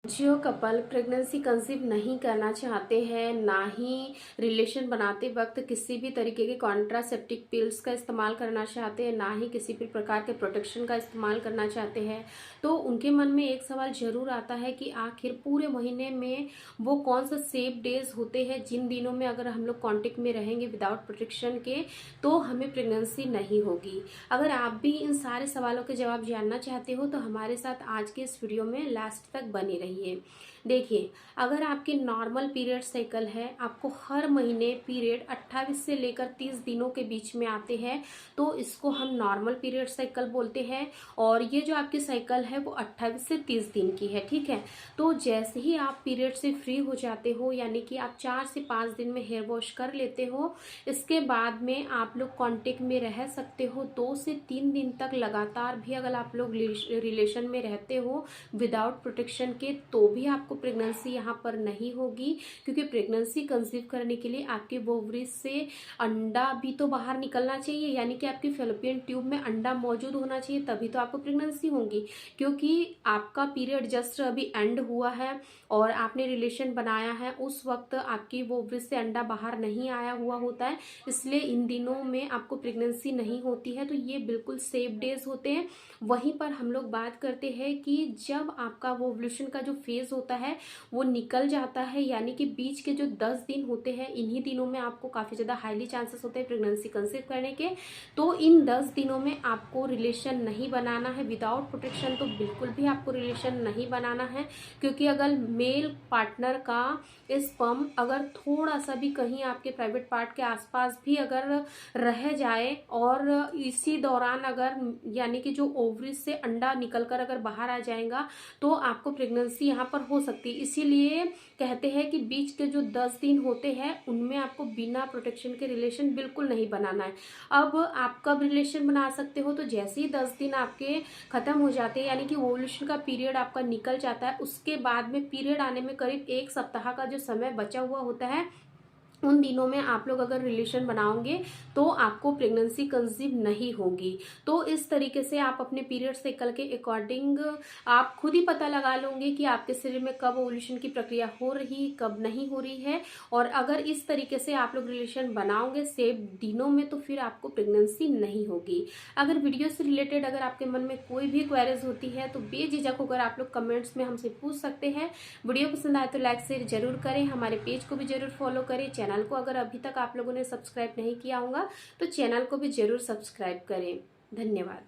जो couple pregnancy conceive नहीं करना चाहते हैं, ना ही रिलेशन बनाते वक्त किसी भी तरीके के कॉन्ट्रासेप्टिव पिल्स का इस्तेमाल करना चाहते हैं, ना ही किसी भी प्रकार के प्रोटेक्शन का इस्तेमाल करना चाहते हैं, तो उनके मन में एक सवाल जरूर आता है कि आखिर पूरे महीने में वो कौन सा सेफ डेज होते हैं जिन दिनों में अगर हम लोग कॉन्टेक्ट में रहेंगे विदाउट प्रोटेक्शन के तो हमें प्रेगनेंसी नहीं होगी। अगर आप भी इन सारे सवालों के जवाब जानना चाहते हो तो हमारे साथ आज के इस वीडियो में लास्ट तक बने रहिए। देखिए, अगर आपके नॉर्मल पीरियड साइकिल है, आपको हर महीने पीरियड 28 से लेकर 30 दिनों के बीच में आते हैं, तो इसको हम नॉर्मल पीरियड साइकिल बोलते हैं। और ये जो आपकी साइकिल है वो 28 से 30 दिन की है, ठीक है। तो जैसे ही आप पीरियड से फ्री हो जाते हो, यानी कि आप 4 से 5 दिन में हेयर वॉश कर लेते हो, इसके बाद में आप लोग कांटेक्ट में रह सकते हो 2 से 3 दिन तक लगातार भी। अगर आप लोग रिलेशन में रहते हो विदाउट प्रोटेक्शन के तो भी आपको प्रेगनेंसी यहाँ पर नहीं होगी, क्योंकि प्रेगनेंसी कंसीव करने के लिए आपके ओवरीज से अंडा भी तो बाहर निकलना चाहिए, यानी कि आपकी फैलोपियन ट्यूब में अंडा मौजूद होना चाहिए, तभी तो आपको प्रेगनेंसी होगी। क्योंकि आपका पीरियड जस्ट अभी एंड हुआ है और आपने रिलेशन बनाया है, उस वक्त आपकी ओवरीज से अंडा बाहर नहीं आया हुआ होता है, इसलिए इन दिनों में आपको प्रेगनेंसी नहीं होती है। तो ये बिल्कुल सेफ डेज होते हैं। वहीं पर हम लोग बात करते हैं कि जब आपका वो ओव्यूलेशन का जो फेज होता है वो निकल जाता है, यानी कि बीच के जो 10 दिन होते हैं, इन्हीं दिनों में आपको काफी ज्यादा हाईली चांसेस होते हैं प्रेगनेंसी कंसीव करने के। तो इन 10 दिनों में आपको रिलेशन नहीं बनाना है विदाउट प्रोटेक्शन, तो बिल्कुल भी आपको रिलेशन नहीं बनाना है। क्योंकि अगर मेल पार्टनर का स्पर्म अगर थोड़ा सा भी कहीं आपके प्राइवेट पार्ट के आसपास भी अगर रह जाए और इसी दौरान अगर यानी कि जो ओवरी से अंडा निकलकर अगर बाहर आ जाएगा तो आपको प्रेगनेंसी यहाँ पर हो सकती है। इसीलिए कहते हैं कि बीच के जो 10 दिन होते हैं उनमें आपको बिना प्रोटेक्शन के रिलेशन बिल्कुल नहीं बनाना है। अब आप कब रिलेशन बना सकते हो, तो जैसे ही 10 दिन आपके खत्म हो जाते हैं, यानी कि ओव्यूलेशन का पीरियड आपका निकल जाता है, उसके बाद में पीरियड आने में करीब 1 सप्ताह का जो समय बचा हुआ होता है, उन दिनों में आप लोग अगर रिलेशन बनाओगे तो आपको प्रेगनेंसी कंसीव नहीं होगी। तो इस तरीके से आप अपने पीरियड साइकिल के अकॉर्डिंग आप खुद ही पता लगा लोगे कि आपके शरीर में कब ओव्यूलेशन की प्रक्रिया हो रही कब नहीं हो रही है। और अगर इस तरीके से आप लोग रिलेशन बनाओगे सेफ दिनों में तो फिर आपको प्रेगनेंसी नहीं होगी। अगर वीडियो से रिलेटेड अगर आपके मन में कोई भी क्वेरीज होती है तो बेझिझक होकर आप लोग कमेंट्स में हमसे पूछ सकते हैं। वीडियो पसंद आए तो लाइक शेयर जरूर करें, हमारे पेज को भी जरूर फॉलो करें। चैनल को अगर अभी तक आप लोगों ने सब्सक्राइब नहीं किया होगा तो चैनल को भी जरूर सब्सक्राइब करें। धन्यवाद।